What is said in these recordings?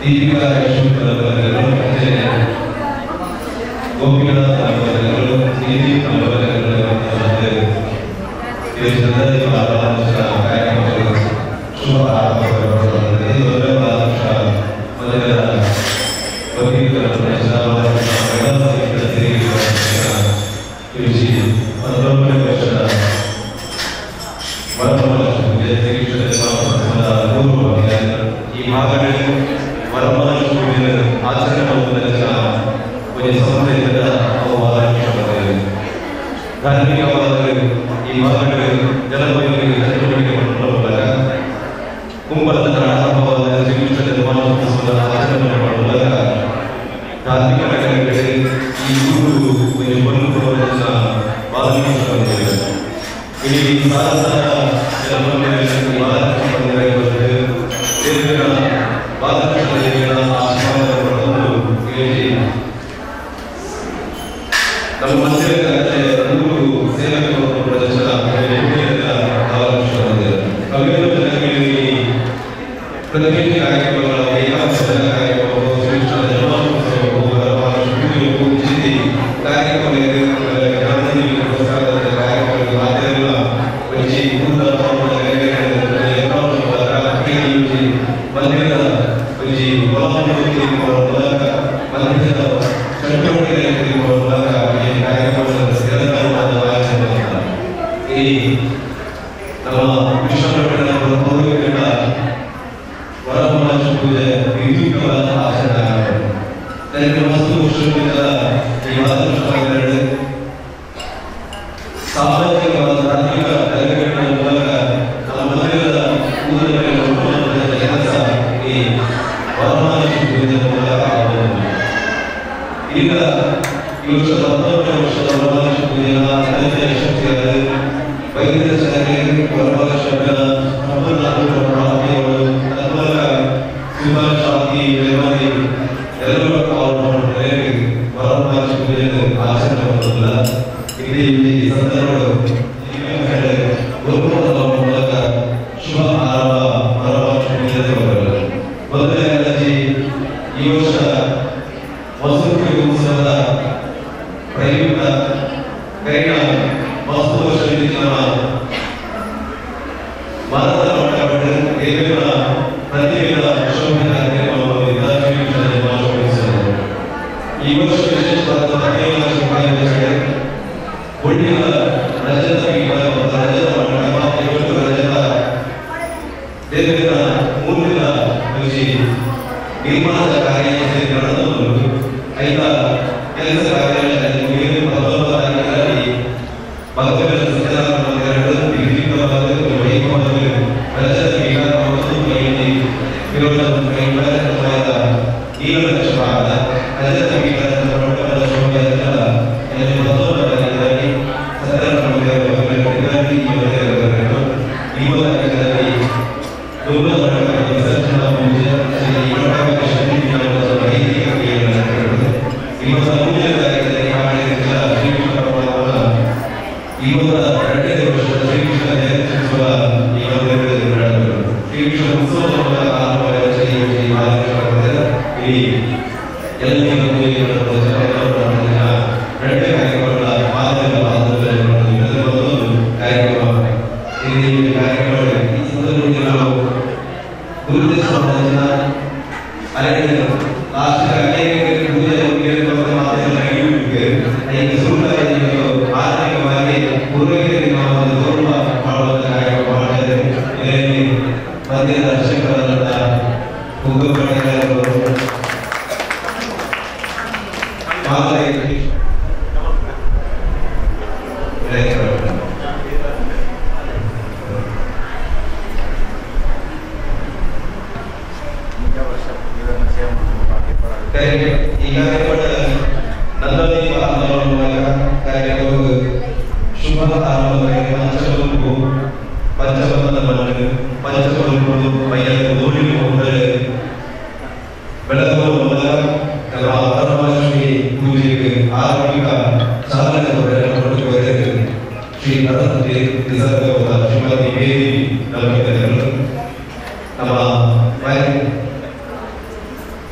ದೀಪಿಕಾ ಯಶವಂತ ಗೋಪಿನಾಥ್ ನವರಗಳು ಸಂದೀಪ್ ನವರಗಳು ಕಾರ್ಯಕ್ರಮಗಳು ಶುಭ ಆರಂಭವಾಗುತ್ತದೆ. ಈ ಭಾಗದಲ್ಲಿ ವರಮಹ ಆಚರಣೆ ಮಾಡುವುದರಿಂದ ಒಂದು ಸಂಸ್ಥೆಯಿಂದ ಧಾರ್ಮಿಕವಾದ ಈ ಭಾಗಗಳಲ್ಲಿ ಜನಬಂಧುಗಳಿಗೆ ಚಟುವಟಿಕೆ ಮಾಡುವಾಗ ಕುಂಭದ ಆರಂಭವಾದ ಶ್ರೀಕೃಷ್ಣ ಜನ್ಮಾಷ್ಟಮೋತ್ಸವದ ಆಚರಣೆ ಮಾಡುವಾಗ ಧಾರ್ಮಿಕ ನಗರಗಳಲ್ಲಿ ಈ ಊರು ಒಂದು ಬಂಧುತ್ವವನ್ನು ಭಾಗವಹಿಸುತ್ತಿದೆ. ಇಲ್ಲಿ ಭಾರತದ ಜನಬಂಧುಗಳಲ್ಲಿ ನಮ್ಮ ಮಂದಿರಕ್ಕೆ ಮೂರು ಸೇವಕರು ಪ್ರದರ್ಶನ ಪ್ರತಿನಿಧಿ ಕಾರ್ಯಕ್ರಮಗಳ ಏಕಾಂಶದ ಕಾರ್ಯಕ್ರಮಗಳು ಶ್ರೀಕೃಷ್ಣ ಜನ್ಮಾಷ್ಟಮೋತ್ಸವವು ಸಾಮಾಜಿಕವಾದ ಧಾರ್ಮಿಕ ಕಾರ್ಯಕ್ರಮಗಳ ಮೂಲಕ ನಮ್ಮ ಮಂದಿರದ ಕೆಲಸ ಈ ವರಮಹ ಮೂಲಕ ಆಗಬಹುದು. ಈಗ ಈ ವರ್ಷದ 19ನೇ ವರ್ಷದ ವರಮಹ ಪೂಜೆಯ ಯಶಸ್ವಿಯಾದ ವೈದ್ಯರ ಶಾಲೆ ವರಮಹ ಶಬ್ದ ಶಾಂತಿ ಎಲ್ಲರೂ ವರಮಹ ಪೂಜೆ ಆಚರಣೆ ಮಾಡುವುದಿಲ್ಲ. ಇಲ್ಲಿ ಸಂದರ್ಭಗಳು ಮೂಲಕ ಶುಭ ಆರಂಭ ಮೊದಲನೇ ಈ ವರ್ಷ ವಸಂತಿ ಉತ್ಸವದ ಪ್ರಯುಕ್ತ ಕೈನ ವಸ್ತು ವರ್ಷದಲ್ಲಿ ಭಾರತ ಮಟ್ಟಪಟ್ಟು ದೇವೇಂದ್ರ ಪ್ರತಿಭೆಗಳ ಶೋಭೆ ಕಾರ್ಯಕ್ರಮದಿಂದ ಈ ವರ್ಷ ವಿಶೇಷವಾದ 15 ಲಕ್ಷ ರೂಪಾಯಿ ಒಳ್ಳೆಯ ರಜತ ರಜತ ರಜತ ದೇವೇಂದ್ರ ಮೂರ್ತಿಗಳ ನಿರ್ಮಾಣದ ಕಾರ್ಯ ನಡೆದು ಐದ ಕೆಲಸ ಕಾರ್ಯಗಳಲ್ಲಿ ಭಕ್ತಗಳ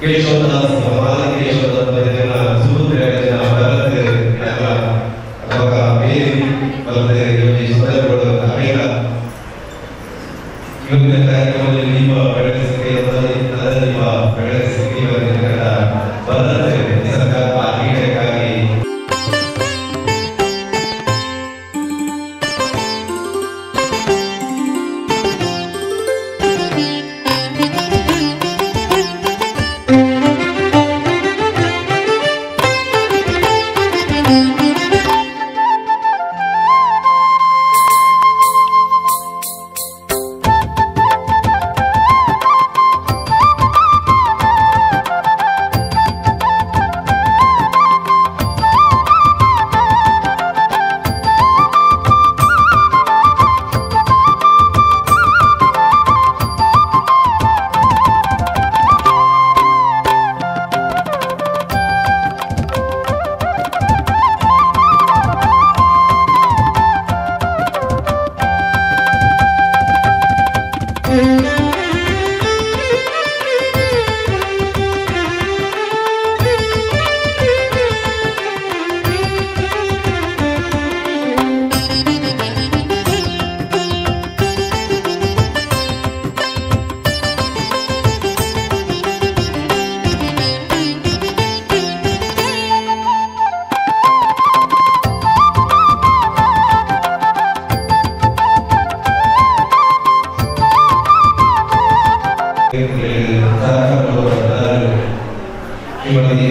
ಕೇಶವದಾಸ್ ಕೇಶವದಾಸ್ ಸುಭದ್ರ ಬೇರೆ ಮತ್ತೆ ಸಂದರ್ಭಗಳು ಅನೇಕ ಇವತ್ತಿನ ಕಾರ್ಯಕ್ರಮದಲ್ಲಿ ನಿಮ್ಮ ಬೆಳವಣಿಗೆ ನಿಮ್ಮ ಬೆಳವಣಿಗೆ ಬರತ್ತೆ ಸರ್ಕಾರ ಆರ್ಥಿಕತೆಗಾಗಿ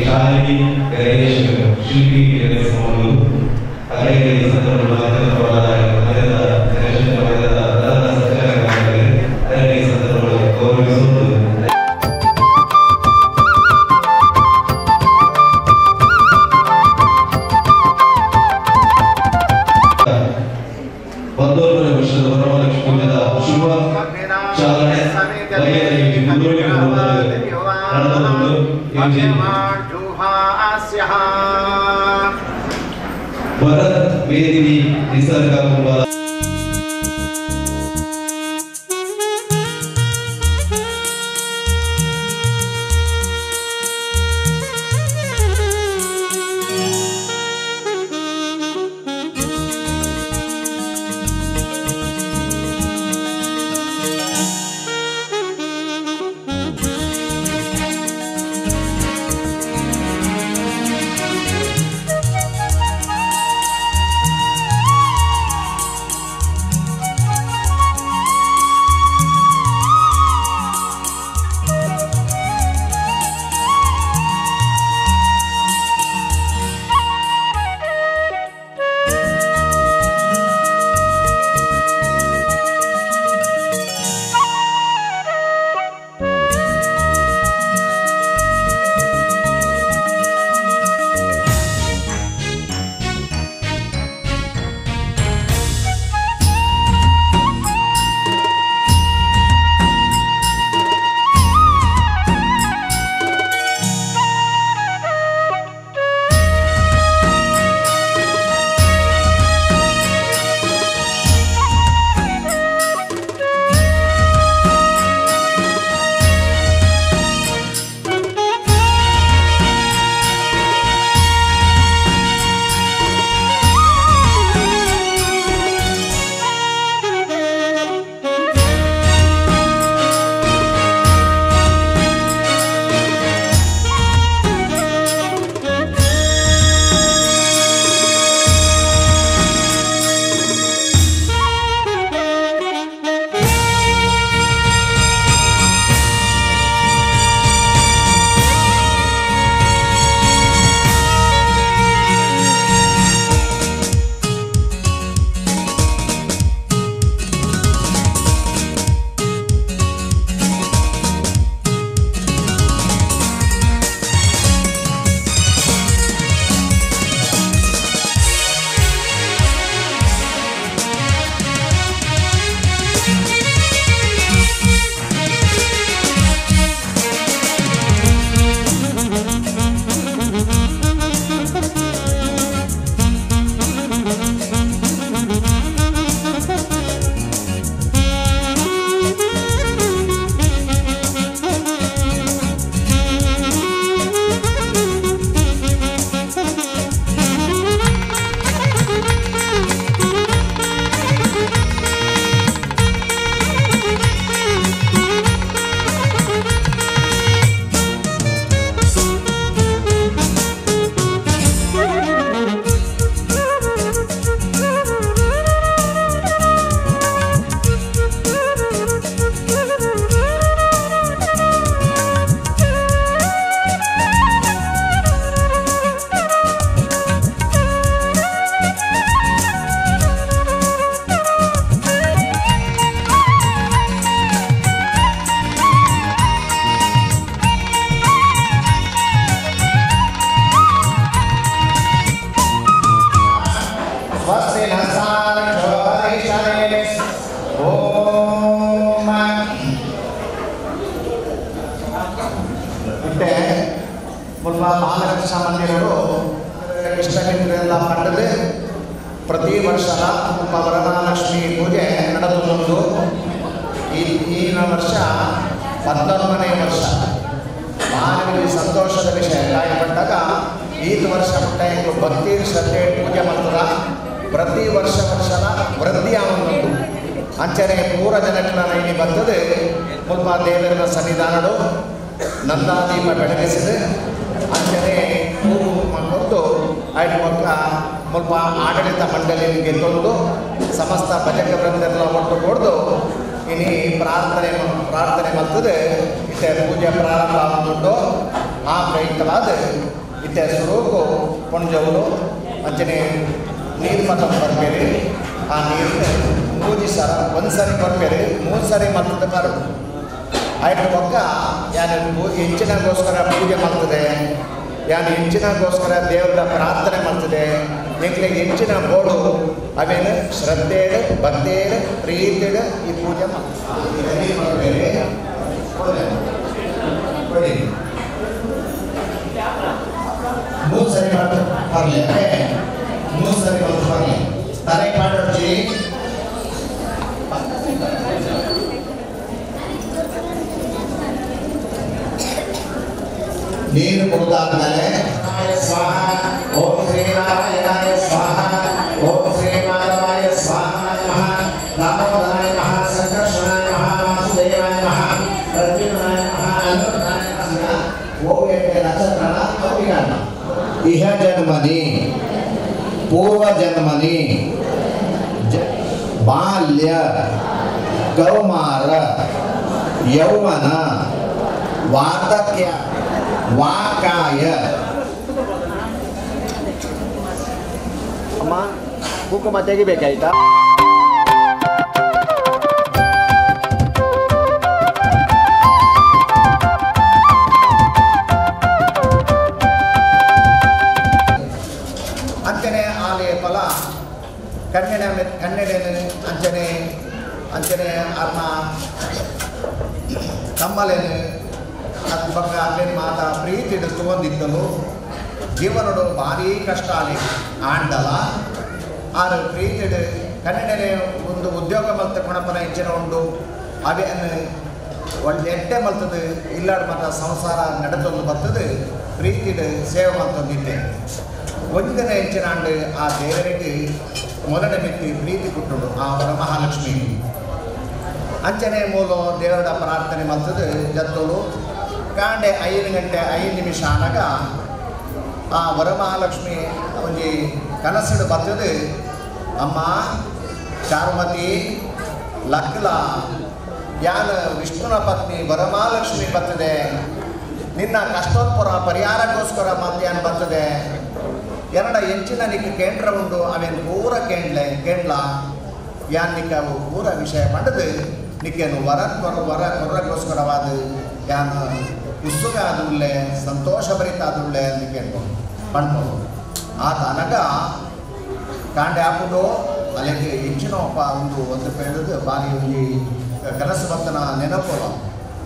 ಶಾಲೆಗೆ ಗಣೇಶ್ ಶಿಲ್ಪಿ ಒಂದೂವರೆ ವರ್ಷದ ವರಮಹಾಲಕ್ಷ್ಮಿ ಶುಭ ಚಾಲನೆ ಭರತ್ ವೇದಿನಿ ನಿಸರ್ಗ ಮುಲ್ಪ ಬಾಲಕೃಷ್ಣ ಮಂದಿರಗಳು ಇಷ್ಟಮಿತ್ರರೆಲ್ಲ ಪಟ್ಟದು ಪ್ರತಿ ವರ್ಷದ ಮುಲ್ಪ ವರಮಹಾಲಕ್ಷ್ಮಿ ಪೂಜೆ ನಡೆದುಕೊಂಡು ಈನ ವರ್ಷ 11ನೇ ವರ್ಷ ಮಾನವೀಯ ಸಂತೋಷದ ವಿಷಯ ಕಾಯಪಟ್ಟಾಗ ಈತ ವರ್ಷ ಮುಟ್ಟಾಯಿತು ಭಕ್ತಿ ಶ್ರದ್ಧೆ ಪೂಜೆ ಮಾಡ್ತದ ಪ್ರತಿ ವರ್ಷದ ವೃದ್ಧಿ ಆಗುವುದು ಅಂಚನೆ ಪೂರ ಜನಗಳ ಇಲ್ಲಿ ಬರ್ತದೆ ಮುಲ್ಪ ದೇವರ ಸನ್ನಿಧಾನಗಳು ನಂದಾದೀಪ ಬೆಳಗಿಸಿದೆ ಅಂಚನೆ ಹೂವು ಕೊಟ್ಟು ಐದು ಮಕ್ಕ ಮುಲ್ಪ ಆಡಳಿತ ಮಂಡಳಿಗೆ ತಂದು ಸಮಸ್ತ ಭಜಕ ವೃಂದೆಲ್ಲ ಒಟ್ಟು ಕೊಡ್ದು ಇನಿ ಪ್ರಾರ್ಥನೆ ಮಾಡ್ತದೆ ಇತ್ತೆ ಪೂಜೆ ಪ್ರಾರಂಭ ಆಗುಂಟು ಆ ಪ್ರಯುಕ್ತವಾದ ಇತ್ತೆ ಸ್ವರೂಪು ಪುಂಜವರು ಅಂಚನೆ ನೀರು ಮತ ಬರ್ಬೇರಿ ಆ ನೀರಿನ 3 ಸಲ ಒಂದು ಸರಿ ಬರ್ಬೇರಿ 3 ಸರಿ ಮಾಡ್ತದೆ ಕಾರು ಆಯ್ತು ಪಕ್ಕ ಯಾನು ಹೆಚ್ಚಿನಗೋಸ್ಕರ ಪೂಜೆ ಮಾಡ್ತದೆ ಯಾನು ಹೆಚ್ಚಿನಗೋಸ್ಕರ ದೇವರ ಪ್ರಾರ್ಥನೆ ಮಾಡ್ತದೆ ನಿಂಗೆ ಹೆಚ್ಚಿನ ಬೋಡು ಅವೇನು ಶ್ರದ್ಧೆ ಭಕ್ತಿ ಪ್ರೀತಿ ಈ ಪೂಜೆ ಮಾಡ್ತದೆ 3 ಸರಿ ಮಾಡ್ತಾರೆ ಬರಲಿ 3 ಸರಿ ಮಾಡ್ತಾರೆ ಬರಲಿ ತಲೆ ಕಾಡೋಚಿ ನೀರು ಕುಡಿದಾದ್ಮೇಲೆ ಸ್ವಾಹ ಓಂ ಶ್ರೀ ನಾರಾಯಣಾಯ ಸ್ವಾಹ ಓಂ ಶ್ರೀ ಮಾಧವಾಯ ಸ್ವಾಹ ದಾಮೋದರಾಯ ನಮಃ ಸಂಕರ್ಷಣಾಯ ನಮಃ ವಾಸುದೇವಾಯ ನಮಃ ಅರ್ಜುನಾಯ ನಮಃ ಅನುರುದ್ಧಾಯ ನಮಃ ಓಂ ಎಂಟೆ ನಕ್ಷತ್ರನ ಅಭಿಗಾನ ಇಹ ಜನ್ಮನಿ ಪೂರ್ವ ಜನ್ಮನಿ ಬಾಲ್ಯ ಕೌಮಾರ ಯೌವನ ವಾರ್ಧಕ್ಯ ವಾಕಾಯ ಅಮ್ಮ ಕುಂಕುಮ ತೆಗಿಬೇಕಾಯ್ತಾ ಅಂಚನೆ ಆಲಯ ಫಲ ಕನ್ನಡ ಅಂಚನೆ ಅರ್ನ ಕಮ್ಮಲೇನು ಅದು ಬಗ್ಗೆ ಅಲ್ಲೇನು ಮಾತಾ ಪ್ರೀತಿ ತಗೊಂಡಿದ್ದಲು ಜೀವನಡು ಭಾರಿ ಕಷ್ಟ ಅಲ್ಲಿ ಆಂಡಲ ಆರು ಪ್ರೀತಿ ಕನ್ನಡನೆ ಒಂದು ಉದ್ಯೋಗ ಮಲ್ತ ಕೊಣಪನ ಹೆಚ್ಚಿನ ಉಂಡು ಅವೇನು ಒಂದು ಎಟ್ಟೆ ಮಲ್ತದು ಇಲ್ಲಾಡ ಮತ ಸಂಸಾರ ನಡೆದೊಂದು ಬರ್ತದೆ ಪ್ರೀತಿ ಸೇವೆ ಮಲ್ತೊಂದಿದ್ದೆ ಒಂದಿನ ಹೆಚ್ಚಿನ ಆಂಡು ಆ ದೇವರಿಗೆ ಮೊದಲ ಮೆತ್ತಿ ಪ್ರೀತಿ ಕೊಟ್ಟುಡು ಆ ವರಮಹಾಲಕ್ಷ್ಮಿ ಅಂಚನೆ ಮೂಲ ದೇವರ ಪ್ರಾರ್ಥನೆ ಮಲ್ತದು ಜತ್ತಲು ಕಾಂಡೆ 5 ಗಂಟೆ 5 ನಿಮಿಷ ಆನಾಗ ಆ ವರಮಹಾಲಕ್ಷ್ಮಿ ಒಂದು ಕನಸಿಡು ಬರ್ತದೆ ಅಮ್ಮ ಚಾರುಮತಿ ಲಕ್ಲ ಯಾನ ವಿಷ್ಣುನ ಪತ್ನಿ ವರಮಹಾಲಕ್ಷ್ಮಿ ಬರ್ತದೆ ನಿನ್ನ ಕಷ್ಟೋತ್ಪರ ಪರಿಹಾರಕ್ಕೋಸ್ಕರ ಮಧ್ಯಾಹ್ನ ಬರ್ತದೆ ಎರಡ ಹೆಚ್ಚಿನ ನಿಕ್ಕ ಕೇಂದ್ರ ಉಂಡು ಅವೇನು ಪೂರ ಕೇಂಡ್ಲ ಯಾನ್ ನಿಕ್ಕ ಅವು ಪೂರ ವಿಷಯ ಮಾಡಿದು ನಿಕ್ಕೇನು ವರ ಕೊರ್ರಗೋಸ್ಕರವಾದ ಯಾನು ಉತ್ಸುಕ ಆದುಳ್ಳೆ ಸಂತೋಷಭರಿತ ಆದುಳ್ಳೆ ಅಂತ ಕೇಳ್ಬೋದು ಪಣ್ಬೋದು ಆತ ಅನಗ ಕಾಂಡೆ ಹಾಕೊಂಡು ಅಲ್ಲಿಗೆ ಹೆಚ್ಚಿನ ಒಂದು ಹೇಳಿದು ಬಾರಿ ಈ ಕನಸು ಭಕ್ತನ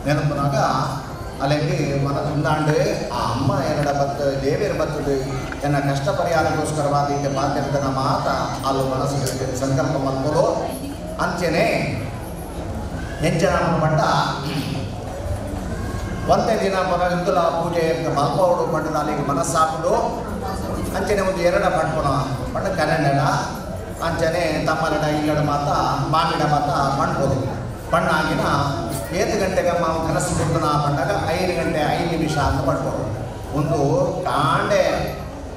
ನೆನಪುನಾಗ ಅಲ್ಲಿಗೆ ಮನ ತುಂದಾಂಡು ಆ ಅಮ್ಮ ಎರಡ ದೇವಿಯರು ಬರ್ತದೆ ಎನ್ನ ಕಷ್ಟ ಪರಿಹಾರಕ್ಕೋಸ್ಕರವಾದ ಈಗ ಮಾತಾಡ್ತಾನ ಮಾತ ಅಲ್ಲೂ ಮನಸ್ಸು ಸಂಕಲ್ಪ ಮಾಡ್ಬೋದು ಅಂಚೆನೆ ಹೆಂಚನ ಪಟ್ಟ ಒಂದೇ ದಿನ ಇಂದುಲ ಪೂಜೆ ಮಲ್ಪೋಡು ಪಟ್ಟದ ಅಲ್ಲಿಗೆ ಮನಸ್ಸಾಕೊಂಡು ಅಂಚನೆ ಒಂದು 2 ಪಟ್ಪಣ ಪಟ್ಟ ಕನ್ನಡ ಅಂಚನೆ ತಮ್ಮಲಡ ಇಲ್ಲಡ ಮಾತ ಮಾಮಿಡ ಮಾತ ಪಣ್ಬೋದು ಪಣ್ಣಾಗಿನ 7 ಗಂಟೆಗೆ ನಾವು ಕನಸು ಬಿಡ್ತನ ಪಂಡಾಗ 5 ಗಂಟೆ 5 ನಿಮಿಷ ಅಂತ ಪಡ್ಬೋದು ಒಂದು ಕಾಂಡೆ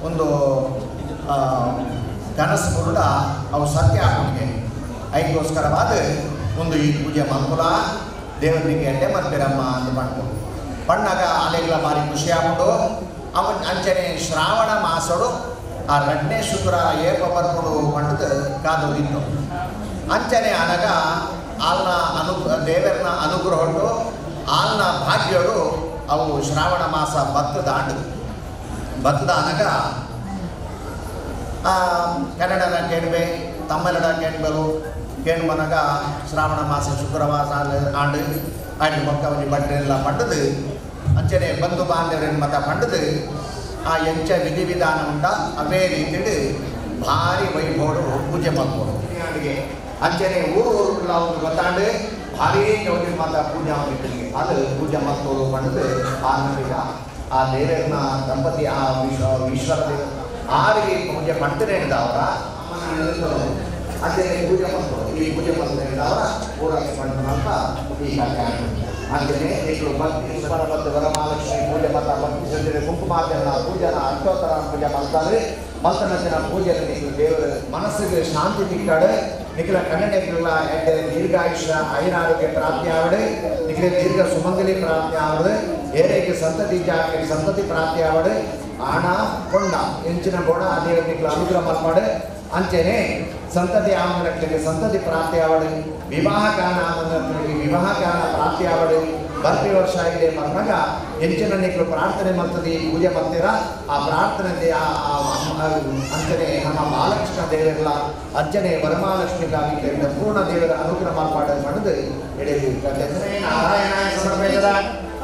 ಒಂದು ಕನಸು ಬುರುಡ ಅವು ಸತ್ಯ ಹಾಕೊಂಡಿಗೆ ಐಗೋಸ್ಕರವಾದ ಒಂದು ಈ ಪೂಜೆ ಮಲ್ಪುಲ ದೇವರಿಗೆ ಎಡ್ಡೆ ಮರ್ತಿರಮ್ಮ ಅಂತ ಪಡ್ಬೋದು ಪಣ್ಣಾಗ ಅಲೆಗಳ ಭಾರಿ ಖುಷಿ ಆಗ್ಬಿಟ್ಟು ಅವನ್ ಅಂಚನೆ ಶ್ರಾವಣ ಮಾಸಡು ಆ 2ನೇ ಶುಕ್ರ ಏಕ ಬರ್ಕೊಂಡು ಪಂಡದ ಕಾದೋದಿತ್ತು ಅಂಚನೆ ಅನಗ ಆಲ್ನ ದೇವರನ್ನ ಅನುಗ್ರಹ ಹೊಟ್ಟು ಆಲ್ನ ಭಾಗ್ಯಗಳು ಅವು ಶ್ರಾವಣ ಮಾಸ ಭತ್ತದ ಅನಗ ಕನ್ನಡನ ಕೇಳ್ಬೆ ತಮಿಳನ ಕೇಳ್ಬೆಲು ಕೇಳ್ಮನಗ ಶ್ರಾವಣ ಮಾಸ ಶುಕ್ರವಾರ ಆಂಡು ಆಯ್ತು ಮಕ್ಕ ಒಂದು ಬಟ್ಟೆ ಎಲ್ಲ ಪಟ್ಟದು ಅಂಚನೆ ಬಂಧು ಬಾಂಧವ್ಯರನ್ನು ಮತ ಪಂಡದು ಆ ಎಂಚ ವಿಧಿವಿಧಾನ ಉಂಟ ಅವೇ ರೀತಿಯಲ್ಲಿ ಭಾರಿ ವೈಭವರು ಪೂಜೆ ಮಾಡ್ಬೋದು ಅಂಚನೆ ಊರು ಒಂದು ಗೊತ್ತಾಂಡು ಭಾರಿ ಚೌಧರಿ ಮಾತ ಪೂಜೆ ಮಾಡಿಟ್ಟಿಗೆ ಅದು ಪೂಜೆ ಮಾಡ್ತೋರು ಪಂಡದು ಆ ನಂಬಿಕ ಆ ದೇವರನ್ನ ದಂಪತಿ ಆ ಈಶ್ವರ ದೇವ ಆರಿಗೆ ಪೂಜೆ ಮಾಡ್ತೇನೆ ಅವರ ಅಂಚನೆ ಪೂಜೆ ಮಾಡ್ತಾರೆ ಈ ಪೂಜೆ ಮಾಡ್ತೇನೆ ಅವರ ಊರಾಗಿ ಮಾಡ್ತಾರಂತ ಈ ಅಂಚನೆ ಇಷ್ಟು ಭಕ್ತಿ ಮತ್ತು ವರಮಹಾಲಕ್ಷ್ಮಿ ಪೂಜೆ ಮತ್ತು ಭಕ್ತಿ ಶ್ರದ್ಧೆ ಕುಂಕುಮಾರ್ಜನ ಪೂಜನ ಅಷ್ಟೋತ್ತರ ಪೂಜೆ ಮಾಡ್ತಾರೆ ಮಲ್ತನಂಚಿನ ಪೂಜೆ ನಿಖಿಲ ದೇವರ ಮನಸ್ಸಿಗೆ ಶಾಂತಿ ತಿಕ್ಕಾಡು ನಿಖಿಲ ಕನ್ನಡಿಗರೆಲ್ಲ ಎಡ್ಡೆ ದೀರ್ಘಾಯುಷ್ಯ ಐನಾರೋಗ್ಯ ಪ್ರಾಪ್ತಿ ಆವಡೆ ನಿಖಿಲ ದೀರ್ಘ ಸುಮಂಗಲಿ ಪ್ರಾಪ್ತಿ ಆವಡೆ ಏರೆಗೆ ಸಂತತಿ ಜಾಗಕ್ಕೆ ಸಂತತಿ ಪ್ರಾಪ್ತಿ ಆವಡೆ ಆಣ ಕೊಂಡ ಎಂಚಿನ ಗೋಣ ಅದೇ ನಿಖಿಲ ಅನುಗ್ರಹ ಮಾಡ್ಪಾಡು ಅಂಚನೆ ಸಂತತಿ ಆಮನಕ್ಕೆ ಸಂತತಿ ಪ್ರಾಪ್ತಿ ಆವಡೆ ವಿವಾಹ ಕಾರಣ ಆಮನಕ್ಕೆ ವಿವಾಹ ಕಾರಣ ಪ್ರಾಪ್ತಿ ಆವಡೆ ಬರ್ತಿ ವರ್ಷ ಆಗಿದೆ ಮರ್ನಾಗ ಹೆಚ್ಚಿನ ನಿಖಲು ಪ್ರಾರ್ಥನೆ ಮಾಡ್ತದೆ ಪೂಜೆ ಮಾಡ್ತೀರಾ ಆ ಪ್ರಾರ್ಥನೆ ಅಂಚನೆ ನಮ್ಮ ಮಹಾಲಕ್ಷ್ಮಿ ದೇವರೆಲ್ಲ ಅಂಚನೆ ವರಮಹಾಲಕ್ಷ್ಮಿಗಾಗಿ ಪೂರ್ಣ ದೇವರ ಅನುಗ್ರಹ ಮಾಡಿದ್ದು ನಡೆಯುತ್ತದೆ ನಾರಾಯಣಾಯ ಸಮರ್ಪಯದ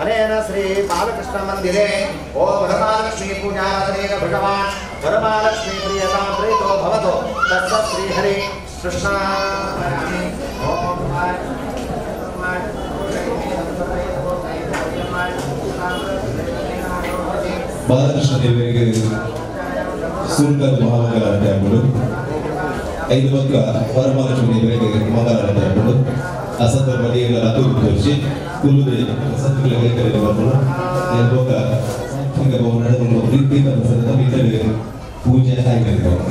ಅನೇನ ಶ್ರೀ ಬಾಲಕೃಷ್ಣ ಮಂದಿರೇ ಓ ವರಮಹಾಲಕ್ಷ್ಮಿ ಪೂಜಾರತನೇನ ಭಗವಾನ್ ವರಮಹಾಲಕ್ಷ್ಮಿ ಪ್ರಿಯತಾಂ ಪ್ರೀತೋ ಭವತೋ ತಸ್ಸ ಶ್ರೀ ಹರಿ ಕೃಷ್ಣ ಬಾಲಕೃಷ್ಣ ದೇವರಿಗೆ ಸುಂದರ ಮಹಾಮಂಗಲಾರತಿ ಆಗ್ಬೋದು 5 ಪಕ್ಕ ವರಮಹಾಲಕ್ಷ್ಮಿ ದೇವರಿಗೆ ಮಂಗಲಾರತಿ ಆಗ್ಬೋದು ಆ ಸಂದರ್ಭದಲ್ಲಿ ಎಲ್ಲರ ಅದು ತೋರಿಸಿ ಕುಲ್ಲುದೆ ಸಂತುಲ ಕರೆದು ಬರ್ಬೋದು ಎಲ್ಲೋಗ ಹಿಂಗೆ ನಡೆದು ಪ್ರೀತಿಯಿಂದ ಮಿತ್ರರಿಗೆ ಪೂಜೆ ಆಗಿರ್ಬೋದು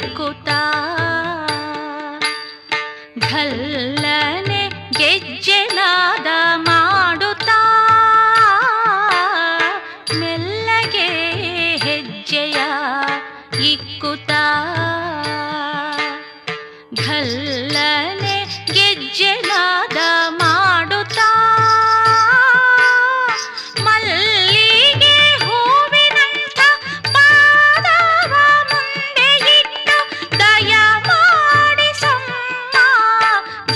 ಇಕ್ಕುತ್ತ ಘಲ್ಲನೆ ಗೆಜ್ಜೆನಾದ ಮಾಡುತ್ತಾ ಮೆಲ್ಲಗೆ ಹೆಜ್ಜೆಯ ಇಕ್ಕುತ್ತ ಘಲ್ಲನೆ ಗೆಜ್ಜೆನಾದ ಮಾಡುತ್ತಾ ಮಲ್ಲಿಗೆ ಹೂವಿನಂಥ ಪಾದವ ಮುಂದೆ ಇಟ್ಟು ದಯ ಮಾಡಿಸಮ್ಮ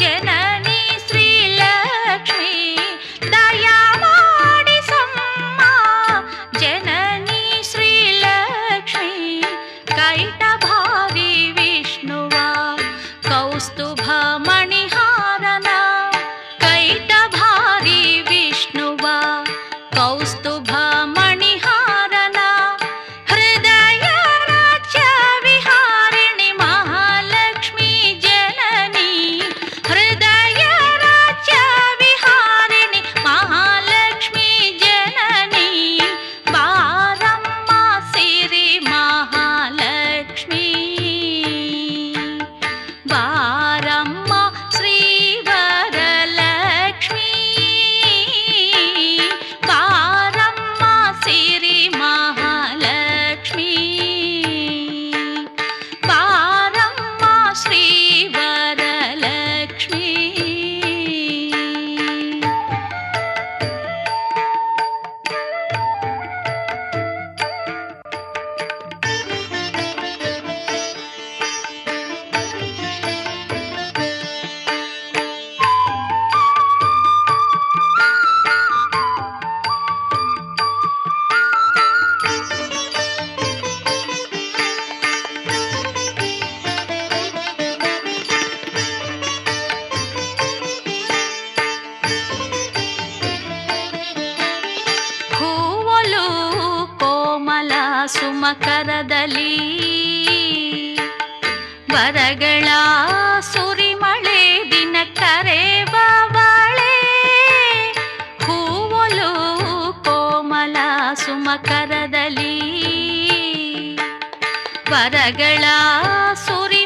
ಜನನಿ ಶ್ರೀಲಕ್ಷ್ಮಿ ದಯ ಮಾಡಿಸಮ್ಮ ಜನನಿ ಶ್ರೀಲಕ್ಷ್ಮಿ ಕೈಟಭಾರಿ ವಿಷ್ಣುವ ಕೌಸ್ತುಭ ಮಣಿಹಾರನ ಕೈಟಭಾರಿ ವಿಷ್ಣುವ ಕೌಸ್ತುಭ ಮಣಿಹಾರನ ಹೃದಯ ರಾಜ್ಯ ವಿಹಾರಿಣಿ ಮಹಾಲಕ್ಷ್ಮೀ ಜನನಿ ಹೃದಯ ರಾಜ್ಯ ವಿಹಾರಿಣಿ ಮಹಾಲಕ್ಷ್ಮೀ ಜನನಿ ಬಾರಮ್ಮ ಸಿರಿ ಮಹಾಲಕ್ಷ್ಮೀ ಬಾರಮ್ಮ ಶ್ರೀವರಲಕ್ಷ್ಮೀ ಬಾರಮ್ಮ ಸಿರಿ ಮಹಾಲಕ್ಷ್ಮೀ ಬಾರಮ್ಮ ಶ್ರೀವರಲಕ್ಷ್ಮೀ. ಹೂವಲು ಕೋಮಲ ಸುಮಕರದಲ್ಲಿ ಬರಗಳ ಸುರಿಮಳೆ ದಿನ ಕರೆಬವಳೆ ಹೂವಲು ಕೋಮಲ ಸುಮಕರದಲ್ಲಿ ಬರಗಳ ಸುರಿ